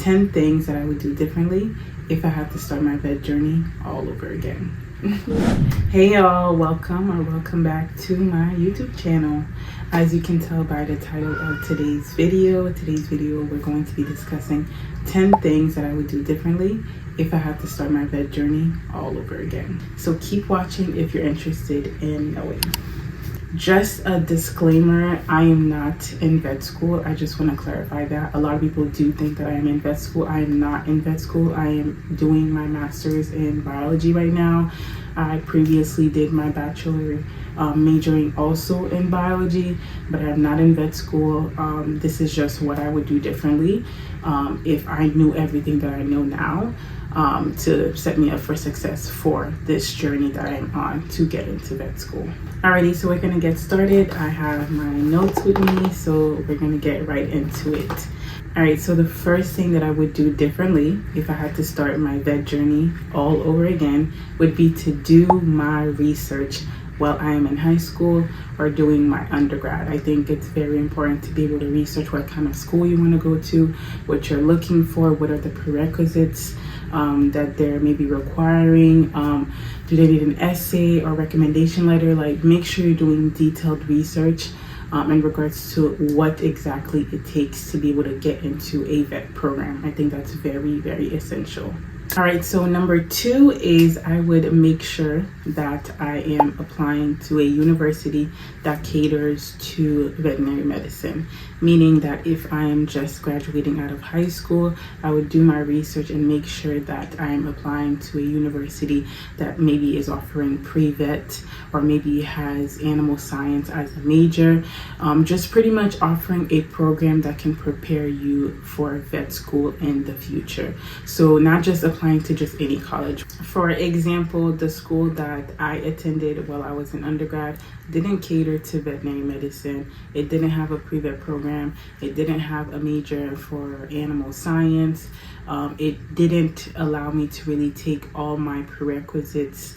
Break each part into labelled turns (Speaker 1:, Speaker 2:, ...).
Speaker 1: 10 things that I would do differently if I had to start my vet journey all over again. Hey y'all, welcome back to my YouTube channel. As you can tell by the title of today's video we're going to be discussing 10 things that I would do differently if I had to start my vet journey all over again. So keep watching if you're interested in knowing. Just a disclaimer, I am not in vet school. I just want to clarify that. A lot of people do think that I am in vet school. I am not in vet school. I am doing my master's in biology right now. I previously did my bachelor majoring also in biology, but I'm not in vet school. This is just what I would do differently if I knew everything that I know now, to set me up for success for this journey that I'm on to get into vet school. Alrighty, so we're gonna get started. I have my notes with me, so we're gonna get right into it. Alright, so the first thing that I would do differently if I had to start my vet journey all over again would be to do my research while I am in high school or doing my undergrad. I think it's very important to be able to research what kind of school you want to go to, what you're looking for, what are the prerequisites that they're maybe requiring. Do they need an essay or recommendation letter? Like, make sure you're doing detailed research in regards to what exactly it takes to be able to get into a vet program. I think that's very, very essential. All right, so number 2 is I would make sure that I am applying to a university that caters to veterinary medicine, meaning that if I am just graduating out of high school, I would do my research and make sure that I am applying to a university that maybe is offering pre-vet or maybe has animal science as a major, just pretty much offering a program that can prepare you for vet school in the future. So not just applying to just any college. For example, the school that I attended while I was in undergrad didn't cater to veterinary medicine. It didn't have a pre-vet program. It didn't have a major for animal science. It didn't allow me to really take all my prerequisites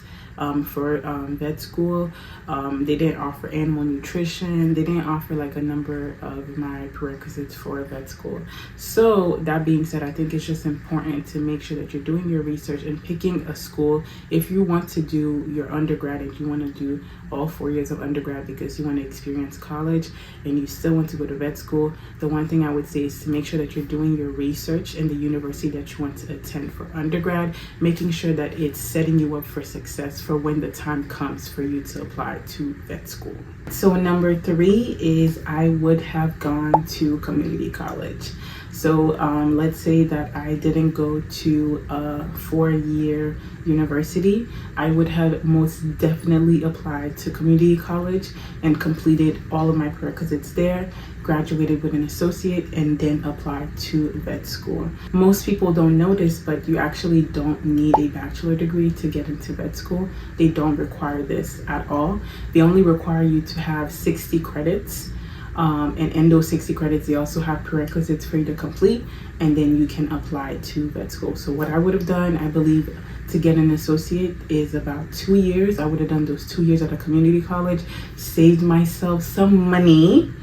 Speaker 1: for vet school. They didn't offer animal nutrition. They didn't offer like a number of my prerequisites for vet school. So that being said, I think it's just important to make sure that you're doing your research and picking a school. If you want to do your undergrad and you want to do all 4 years of undergrad because you want to experience college and you still want to go to vet school, the one thing I would say is to make sure that you're doing your research in the university that you want to attend for undergrad, making sure that it's setting you up for success for when the time comes for you to apply to vet school. So number 3 is I would have gone to community college. So let's say that I didn't go to a 4-year university. I would have most definitely applied to community college and completed all of my prerequisites there, graduated with an associate, and then applied to vet school. Most people don't know this, but you actually don't need a bachelor degree to get into vet school. They don't require this at all. They only require you to have 60 credits. And in those 60 credits, they also have prerequisites for you to complete, and then you can apply to vet school. So what I would have done, I believe, to get an associate is about 2 years. I would have done those 2 years at a community college, saved myself some money,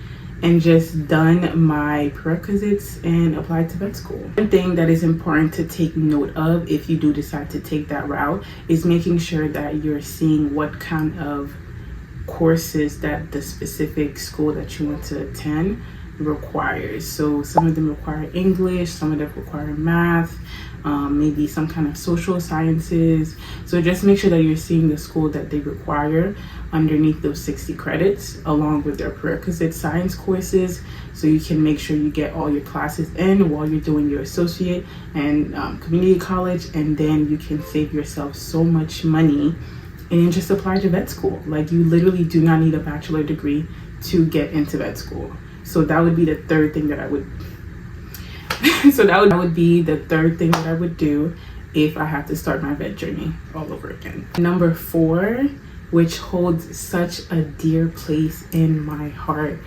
Speaker 1: and just done my prerequisites and applied to vet school. One thing that is important to take note of if you do decide to take that route is making sure that you're seeing what kind of courses that the specific school that you want to attend requires. So some of them require English, some of them require math, maybe some kind of social sciences. So just make sure that you're seeing the school that they require underneath those 60 credits along with their prerequisite science courses, so you can make sure you get all your classes in while you're doing your associate and community college, and then you can save yourself so much money and then just apply to vet school. Like, you literally do not need a bachelor degree to get into vet school. So that would be the third thing that I would that would be the third thing that I would do if I had to start my vet journey all over again. Number 4, which holds such a dear place in my heart.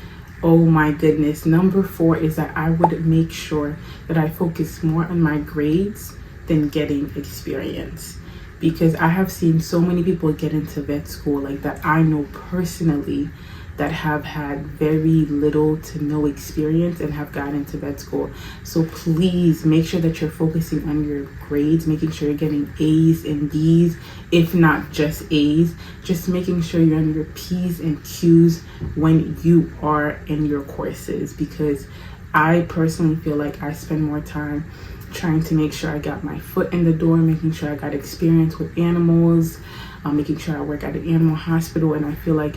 Speaker 1: Oh my goodness. Number 4 is that I would make sure that I focus more on my grades than getting experience. Because I have seen so many people get into vet school like that I know personally that have had very little to no experience and have gotten into vet school. So please make sure that you're focusing on your grades, making sure you're getting A's and B's, if not just A's, just making sure you're on your P's and Q's when you are in your courses, because I personally feel like I spend more time trying to make sure I got my foot in the door, making sure I got experience with animals, making sure I work at an animal hospital, and I feel like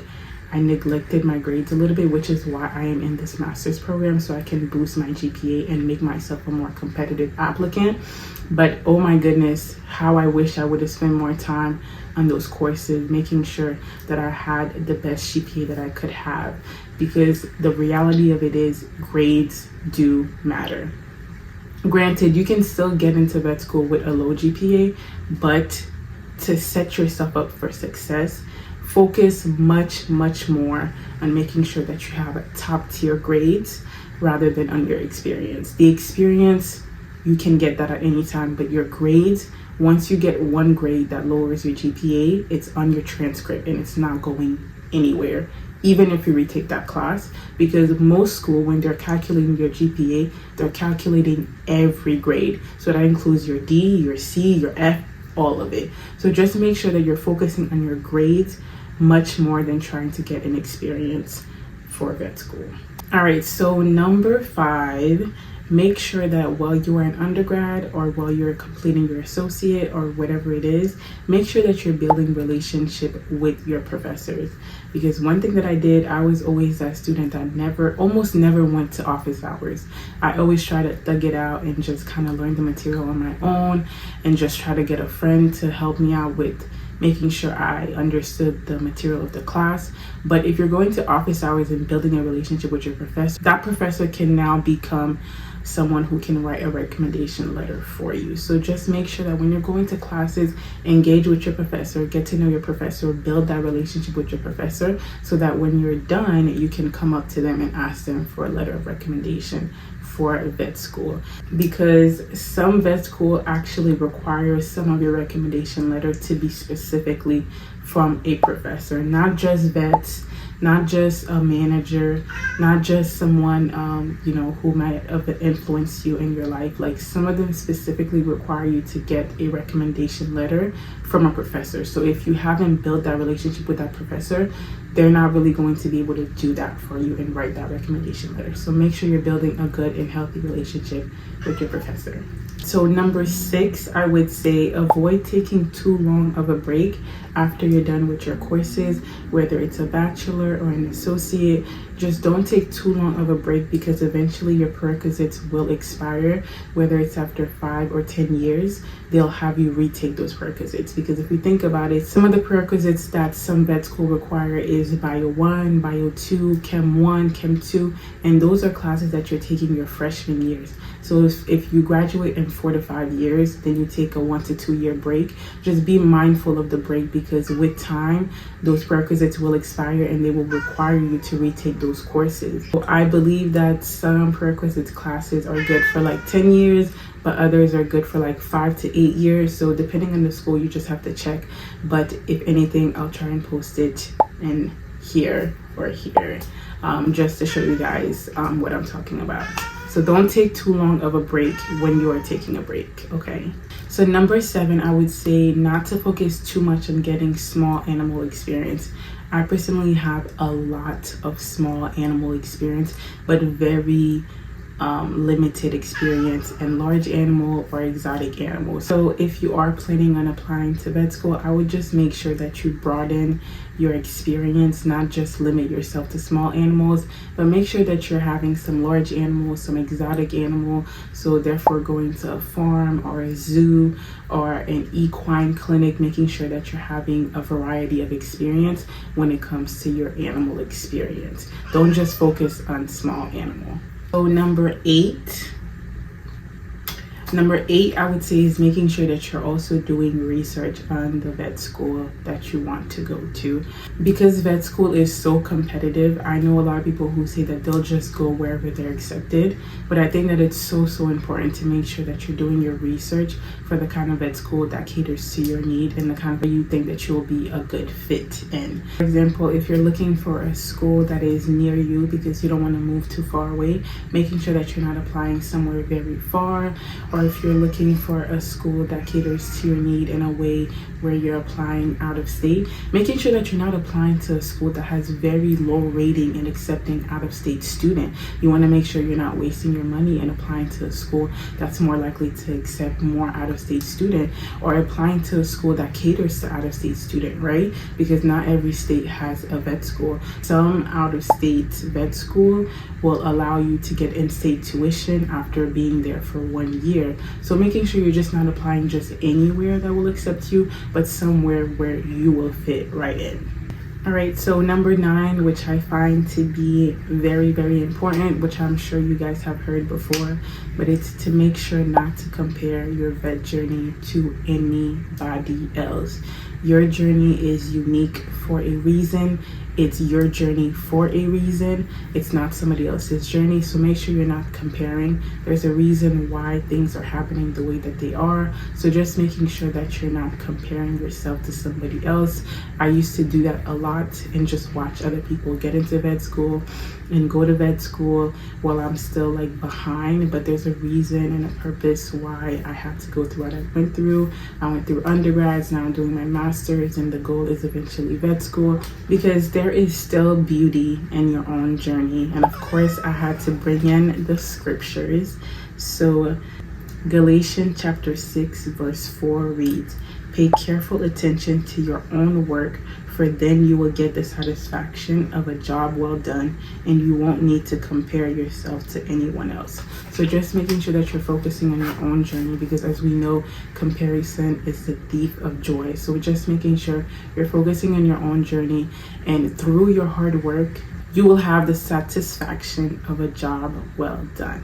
Speaker 1: I neglected my grades a little bit, which is why I am in this master's program, so I can boost my GPA and make myself a more competitive applicant. But oh my goodness, how I wish I would have spent more time on those courses, making sure that I had the best GPA that I could have, because the reality of it is grades do matter. Granted, you can still get into vet school with a low GPA, but to set yourself up for success, focus much more on making sure that you have top tier grades rather than on your experience. The experience, you can get that at any time, but your grades, once you get one grade that lowers your GPA, it's on your transcript and it's not going anywhere, even if you retake that class, because most school, when they're calculating your GPA, they're calculating every grade. So that includes your D, your C, your F, all of it. So just make sure that you're focusing on your grades much more than trying to get an experience for vet school. All right, so number 5, make sure that while you are an undergrad or while you're completing your associate or whatever it is, make sure that you're building relationship with your professors. Because one thing that I did, I was always that student that almost never went to office hours. I always try to thug it out and just kind of learn the material on my own and just try to get a friend to help me out with making sure I understood the material of the class. But if you're going to office hours and building a relationship with your professor, that professor can now become someone who can write a recommendation letter for you. So just make sure that when you're going to classes, engage with your professor, get to know your professor, build that relationship with your professor, so that when you're done, you can come up to them and ask them for a letter of recommendation for vet school. Because some vet school actually requires some of your recommendation letter to be specifically from a professor, not just vets, not just a manager, not just someone who might have influenced you in your life. Like, some of them specifically require you to get a recommendation letter from a professor. So if you haven't built that relationship with that professor, they're not really going to be able to do that for you and write that recommendation letter. So make sure you're building a good and healthy relationship with your professor. So number 6, I would say avoid taking too long of a break after you're done with your courses, whether it's a bachelor or an associate. Just don't take too long of a break, because eventually your prerequisites will expire. Whether it's after 5 or 10 years, they'll have you retake those prerequisites. Because if you think about it, some of the prerequisites that some vet school require is Bio 1, Bio 2, Chem 1, Chem 2, and those are classes that you're taking your freshman years. So if you graduate in 4 to 5 years, then you take a 1 to 2 year break. Just be mindful of the break, because with time, those prerequisites will expire and they will require you to retake those courses. So I believe that some prerequisites classes are good for like 10 years, but others are good for like 5 to 8 years. So depending on the school, you just have to check. But if anything, I'll try and post it in here or here, just to show you guys what I'm talking about. So don't take too long of a break when you are taking a break, okay? So number 7, I would say not to focus too much on getting small animal experience. I personally have a lot of small animal experience, but very limited experience in large animal or exotic animals. So if you are planning on applying to vet school, I would just make sure that you broaden your experience, not just limit yourself to small animals, but make sure that you're having some large animals, some exotic animal. So therefore going to a farm or a zoo or an equine clinic, making sure that you're having a variety of experience when it comes to your animal experience. Don't just focus on small animal. So number 8, Number 8, I would say, is making sure that you're also doing research on the vet school that you want to go to. Because vet school is so competitive, I know a lot of people who say that they'll just go wherever they're accepted. But I think that it's so important to make sure that you're doing your research for the kind of vet school that caters to your need and the kind of you think that you'll be a good fit in. For example, if you're looking for a school that is near you because you don't want to move too far away, making sure that you're not applying somewhere very far. Or if you're looking for a school that caters to your need in a way where you're applying out of state, making sure that you're not applying to a school that has very low rating and accepting out of state student. You want to make sure you're not wasting your money and applying to a school that's more likely to accept more out of state student, or applying to a school that caters to out of state student, right? Because not every state has a vet school. Some out of state vet school will allow you to get in-state tuition after being there for 1 year. So making sure you're just not applying just anywhere that will accept you, but somewhere where you will fit right in. All right, so number 9, which I find to be very, very important, which I'm sure you guys have heard before, but it's to make sure not to compare your vet journey to anybody else. Your journey is unique for a reason. It's your journey for a reason. It's not somebody else's journey. So make sure you're not comparing. There's a reason why things are happening the way that they are. So just making sure that you're not comparing yourself to somebody else. I used to do that a lot and just watch other people get into vet school and go to vet school while I'm still like behind. But there's a reason and a purpose why I had to go through what I went through. I went through undergrads, now I'm doing my master's, and the goal is eventually vet school, because there is still beauty in your own journey. And of course, I had to bring in the scriptures. So Galatians chapter 6 verse 4 reads, "Pay careful attention to your own work, for then you will get the satisfaction of a job well done, and you won't need to compare yourself to anyone else." So just making sure that you're focusing on your own journey, because as we know, comparison is the thief of joy. So just making sure you're focusing on your own journey, and through your hard work, you will have the satisfaction of a job well done.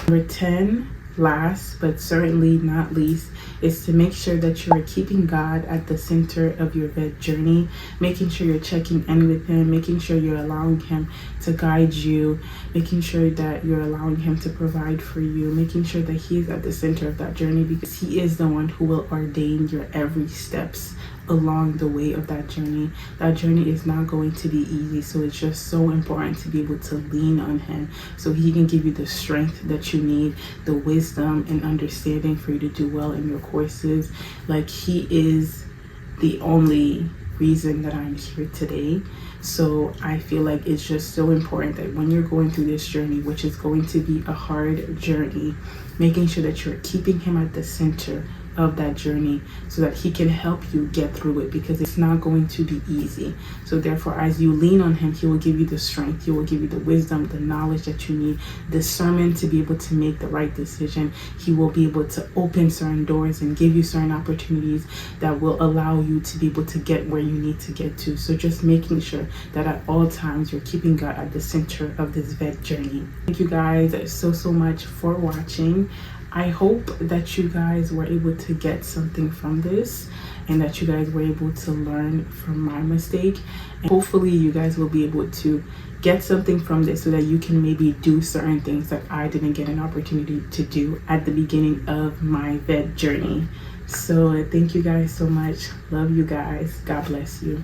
Speaker 1: Number 10, last but certainly not least, is to make sure that you're keeping God at the center of your vet journey, making sure you're checking in with Him, making sure you're allowing Him to guide you, making sure that you're allowing Him to provide for you, making sure that He is at the center of that journey, because He is the one who will ordain your every steps along the way of that journey. That journey is not going to be easy, so it's just so important to be able to lean on Him so He can give you the strength that you need, the wisdom and understanding for you to do well in your courses. Like, He is the only reason that I'm here today. So I feel like it's just so important that when you're going through this journey, which is going to be a hard journey, making sure that you're keeping Him at the center of that journey so that He can help you get through it, because it's not going to be easy. So therefore, as you lean on Him, He will give you the strength, He will give you the wisdom, the knowledge that you need, discernment to be able to make the right decision. He will be able to open certain doors and give you certain opportunities that will allow you to be able to get where you need to get to. So just making sure that at all times you're keeping God at the center of this vet journey. Thank you guys so much for watching. I hope that you guys were able to get something from this, and that you guys were able to learn from my mistake. And hopefully you guys will be able to get something from this so that you can maybe do certain things that I didn't get an opportunity to do at the beginning of my vet journey. So thank you guys so much. Love you guys. God bless you.